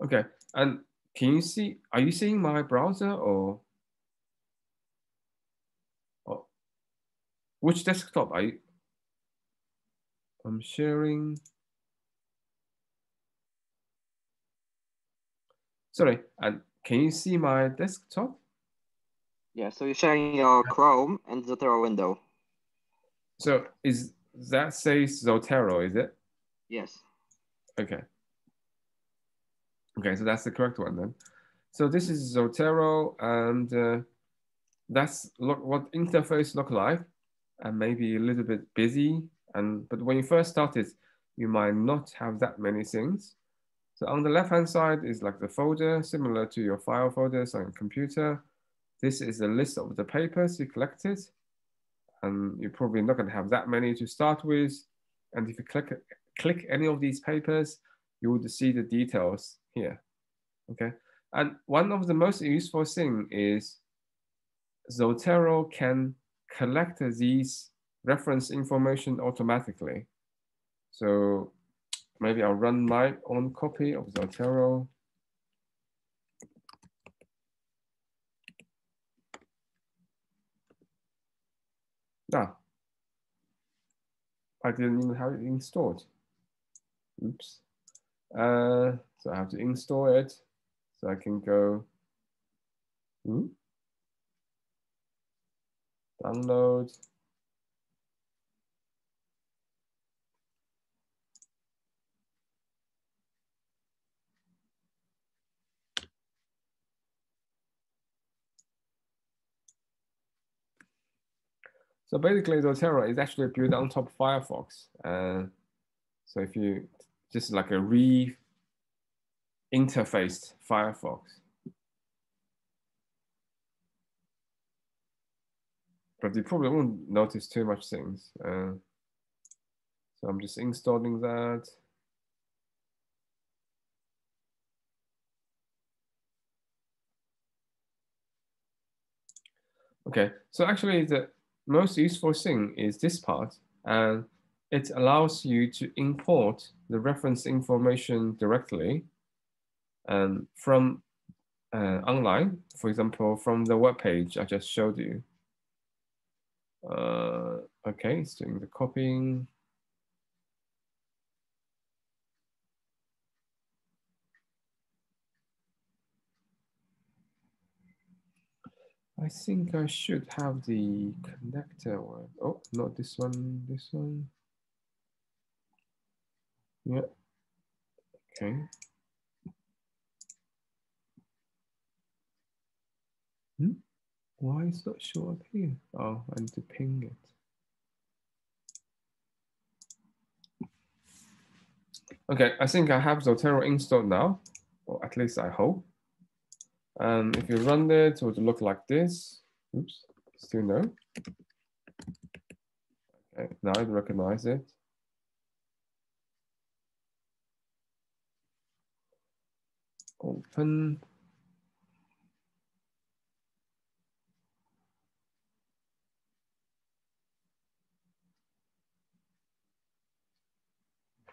Okay, and can you see, are you seeing my browser or which desktop are you? I'm sharing. Sorry, and can you see my desktop? Yeah, so you're sharing your Chrome and Zotero window. So is that says Zotero, is it? Yes. Okay. Okay, so that's the correct one then. So this is Zotero, and that's what interface look like, and maybe a little bit busy. But when you first started, you might not have that many things. So on the left-hand side is like the folder, similar to your file folders on your computer. This is a list of the papers you collected, and you're probably not going to have that many to start with. And if you click any of these papers, you would see the details here. Okay, and one of the most useful thing is Zotero can collect these reference information automatically. So maybe I'll run my own copy of Zotero. Ah, I didn't even have it installed. Oops. So I have to install it. So I can go download. So basically, Zotero is actually built on top of Firefox. So if you just like a re-interfaced Firefox. But you probably won't notice too much things. So I'm just installing that. Okay, so actually the most useful thing is this part, and it allows you to import the reference information directly from online, for example, from the web page I just showed you. Okay, it's doing the copying. I think I should have the connector one. Oh, not this one, this one. Yeah, okay. Why is it not show up here? Oh, I need to ping it. Okay, I think I have Zotero installed now, or at least I hope. And if you run it, it would look like this. Oops, still no. Okay, now it recognizes it. Open.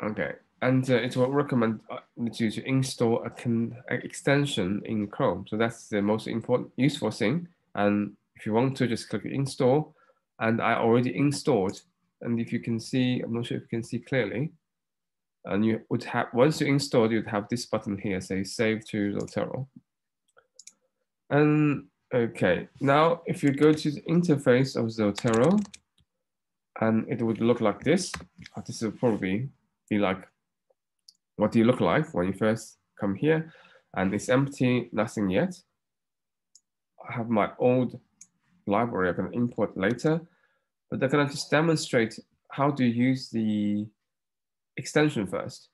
Okay, and it will recommend you to install an extension in Chrome. So that's the most important, useful thing. And if you want to, just click install. And I already installed. And if you can see, I'm not sure if you can see clearly. And you would have, once you install, you'd have this button here, say save to Zotero. And okay, now if you go to the interface of Zotero, and it would look like this. This will probably be like what do you look like when you first come here, and it's empty, nothing yet. I have my old library I can import later, but they're gonna just demonstrate how to use the extension first.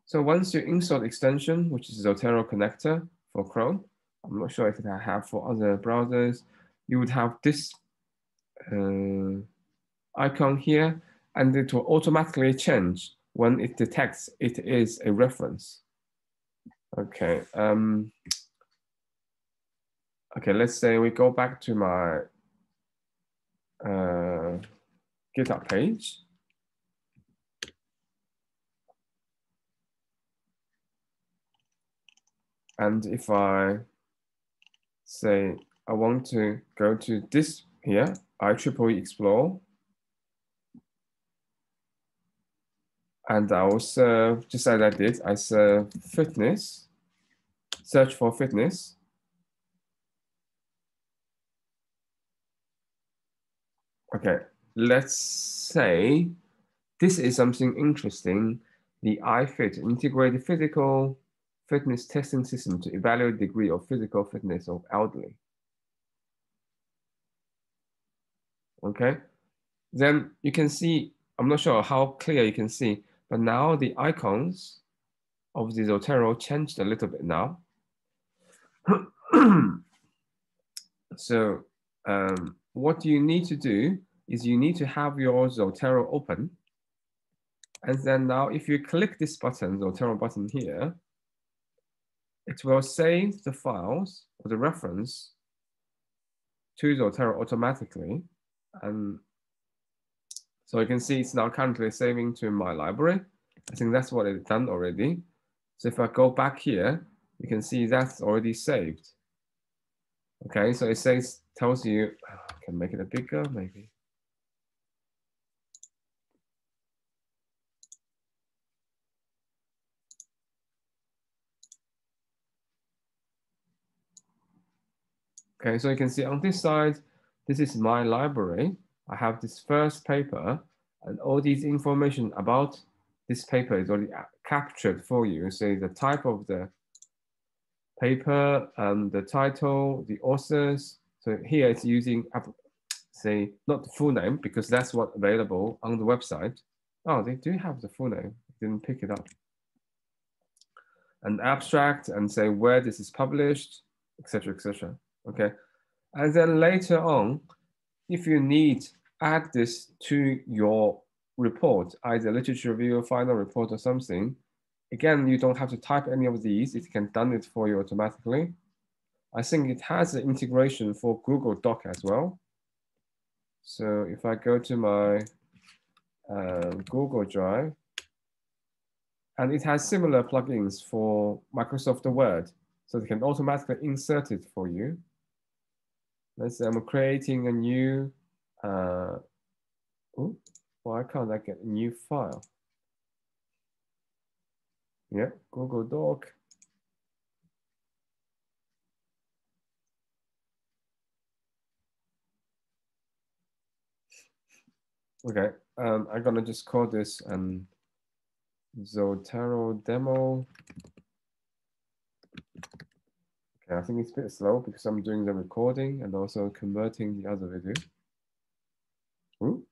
So once you install the extension, which is Zotero connector for Chrome, I'm not sure if I have for other browsers, you would have this icon here, and it will automatically change when it detects it is a reference. Okay. Okay, let's say we go back to my GitHub page. And if I say I want to go to this here, IEEE Explore, and I will serve, just as I did, I serve fitness, search for fitness. Okay, let's say this is something interesting. The iFit integrated physical fitness testing system to evaluate degree of physical fitness of elderly. Okay, then you can see, I'm not sure how clear you can see, but now the icons of the Zotero changed a little bit now. So what you need to do is you need to have your Zotero open. And then now if you click this button, Zotero button here, it will save the files or the reference to Zotero automatically. And so you can see it's now currently saving to my library. I think that's what it's done already. So if I go back here, you can see that's already saved. Okay, so it says, tells you, I can make it a bigger maybe. Okay, so you can see on this side, this is my library. I have this first paper and all these information about this paper is already captured for you. So the type of the paper, the title, the authors. So here it's using, say, not the full name because that's what's available on the website. Oh, they do have the full name. Didn't pick it up. An abstract and say where this is published, etc., etc. Okay. And then later on, if you need, add this to your report, either literature review, final report, or something. Again, you don't have to type any of these. It can done it for you automatically. I think it has an integration for Google Doc as well. So if I go to my Google Drive, and it has similar plugins for Microsoft Word, so they can automatically insert it for you. Let's say I'm creating a new, why can't I get a new file? Yeah, Google Doc. Okay, I'm gonna just call this Zotero demo. Okay, I think it's a bit slow because I'm doing the recording and also converting the other video. Ooh.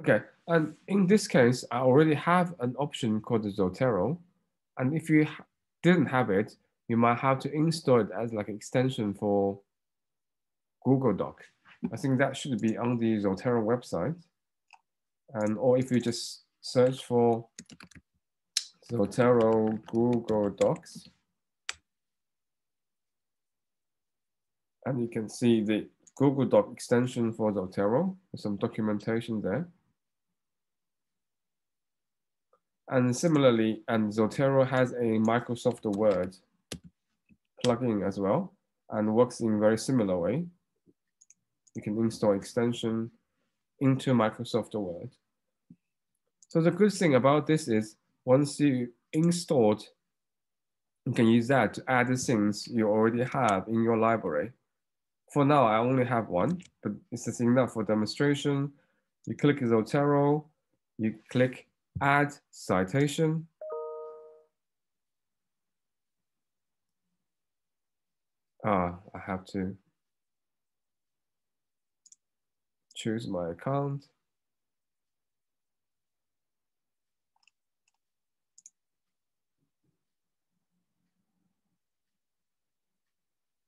Okay, and in this case, I already have an option called the Zotero. And if you didn't have it, you might have to install it as like an extension for Google Doc. I think that should be on the Zotero website. And or if you just search for Zotero Google Docs, and you can see the Google Doc extension for Zotero with some documentation there. And similarly, and Zotero has a Microsoft Word plugin as well, and works in a very similar way. You can install extension into Microsoft Word. So the good thing about this is once you installed, you can use that to add the things you already have in your library. For now, I only have one, but it's enough for demonstration. You click Zotero, you click Add Citation. I have to choose my account.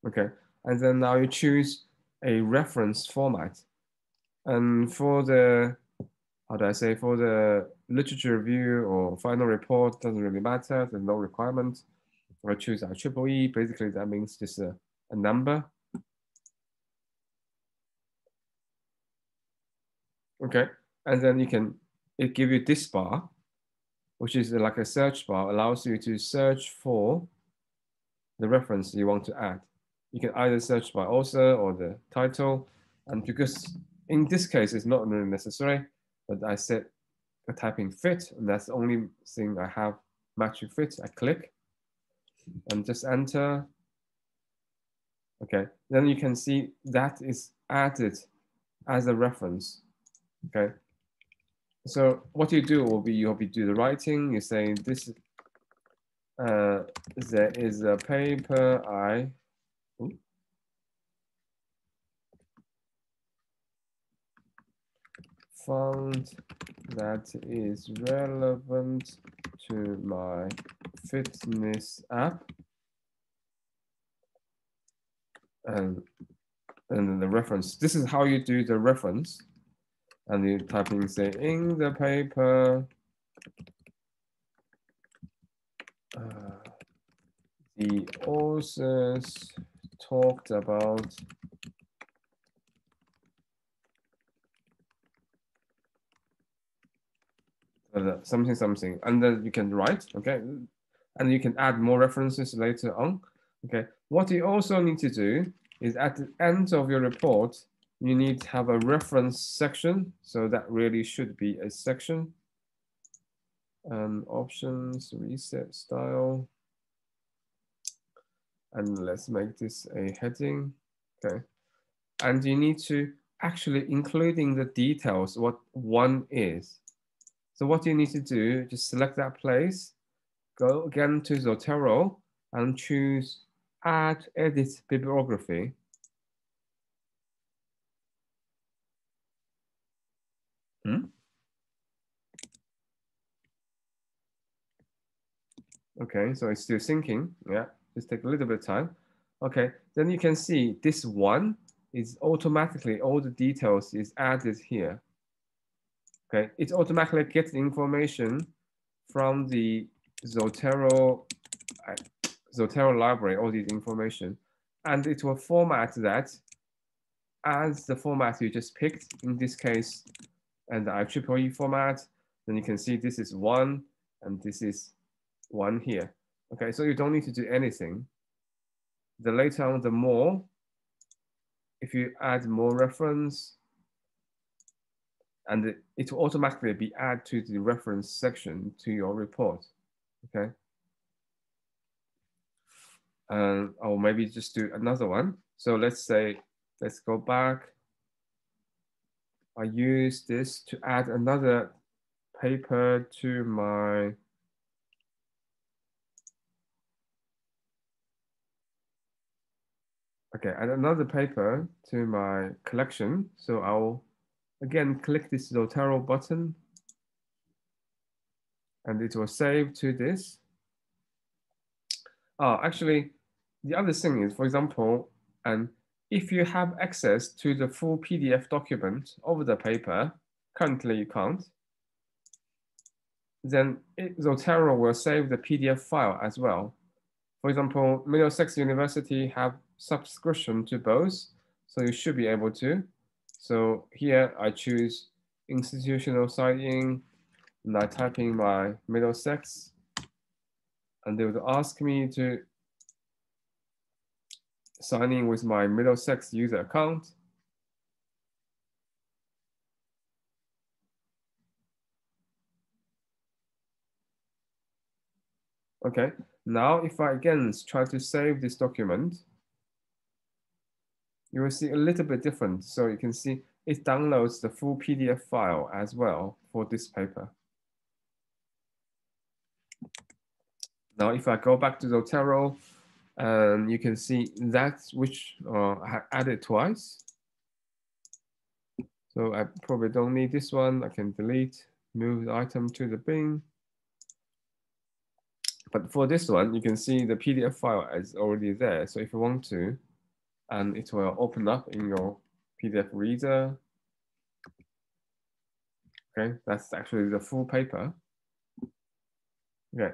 Okay, and then now you choose a reference format. And for the, how do I say, for the literature review or final report, doesn't really matter, there's no requirement. I choose IEEE, basically that means just a number. Okay, and then it give you this bar, which is like a search bar, allows you to search for the reference you want to add. You can either search by author or the title, and because in this case it's not really necessary, but I set a typing fit, and that's the only thing I have matching fit. I click and just enter. Okay, then you can see that is added as a reference. Okay, so what you do will be you'll be do the writing. You say this. There is a paper I found that is relevant to my fitness app, and the reference. This is how you do the reference, and you type in say in the paper the authors talked about something something, and then you can write, okay, and you can add more references later on. Okay, what you also need to do is at the end of your report you need to have a reference section, so that really should be a section. Options, reset style, and let's make this a heading. Okay, and you need to actually including the details what one is. So what you need to do, just select that place, go again to Zotero and choose Add Edit Bibliography. Okay, so it's still syncing. Yeah, just take a little bit of time. Okay, then you can see this one is automatically, all the details is added here. Okay, it automatically gets the information from the Zotero, Zotero library, all these information, and it will format that as the format you just picked, in this case, and the IEEE format. Then you can see this is one, and this is one here. Okay, so you don't need to do anything. The later on, the more, if you add more reference, and it will automatically be added to the reference section to your report. Okay. Or maybe just do another one. So let's say, let's go back. I use this to add another paper to my add another paper to my collection. So I'll again click this Zotero button, and it will save to this. Actually, the other thing is, for example, and if you have access to the full PDF document of the paper, currently you can't, then Zotero will save the PDF file as well. For example, Middlesex University have subscription to both, so you should be able to. So here I choose institutional sign-in, and I type in my Middlesex, and they would ask me to sign in with my Middlesex user account. Okay, now if I again try to save this document, you will see a little bit different. So you can see it downloads the full PDF file as well for this paper. Now, if I go back to Zotero, you can see that which I added twice. So I probably don't need this one. I can delete, move the item to the bin. But for this one, you can see the PDF file is already there. So if you want to, and it will open up in your PDF reader. Okay, that's actually the full paper. Okay,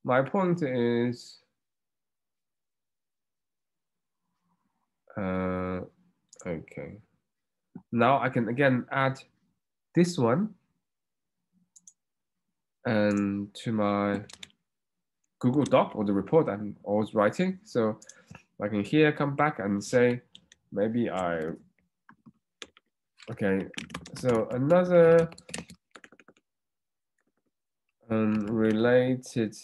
my point is, okay. Now I can again add this one and to my Google Doc or the report I'm always writing. So I can here come back and say, maybe okay, so another related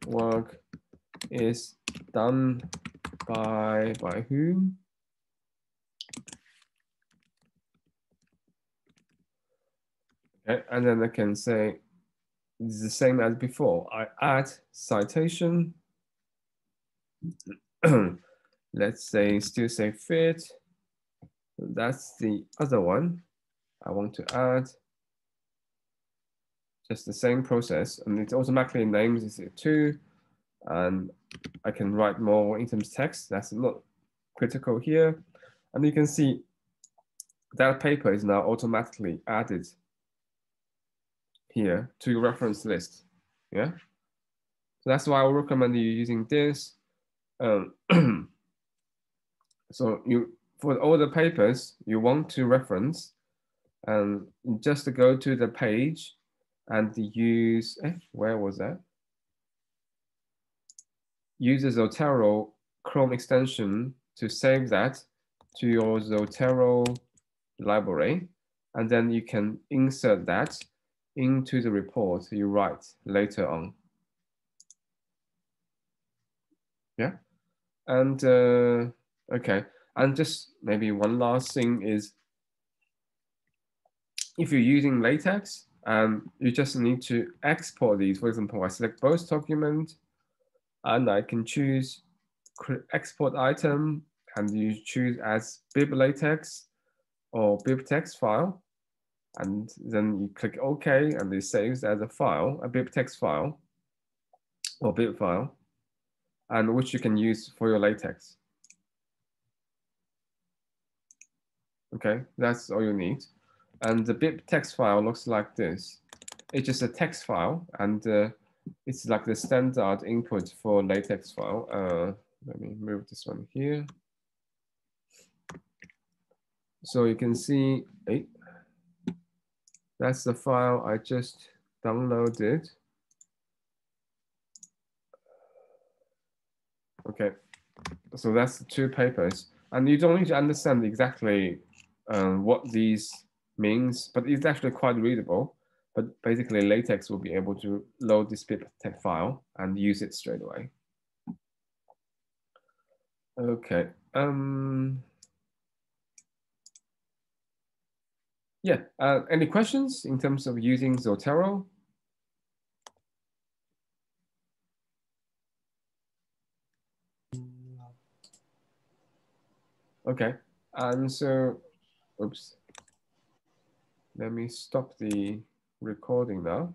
work is done by whom? Okay, and then I can say it's the same as before. I add citation. Let's still say fit. That's the other one I want to add. Just the same process, and it automatically names it too. And I can write more in terms of text. That's not critical here. And you can see that paper is now automatically added here to your reference list. Yeah. So that's why I would recommend you using this. So for all the papers you want to reference, and just to go to the page and use, where was that? Use the Zotero Chrome extension to save that to your Zotero library, and then you can insert that into the report you write later on. Yeah, and okay, and just maybe one last thing is, if you're using LaTeX, you just need to export these. For example, I select both document, and I can choose export item, and you choose as bib LaTeX or bib text file, and then you click OK, and it saves as a file, a bib text file or bib file, and which you can use for your LaTeX. Okay, that's all you need. And the bib text file looks like this. It's just a text file, and it's like the standard input for LaTeX file. Let me move this one here. So you can see, that's the file I just downloaded. Okay, so that's the two papers. And you don't need to understand exactly what these means, but it's actually quite readable. But basically LaTeX will be able to load this bib text file and use it straight away. Okay. Yeah, any questions in terms of using Zotero? Okay, and so, oops. Let me stop the recording now.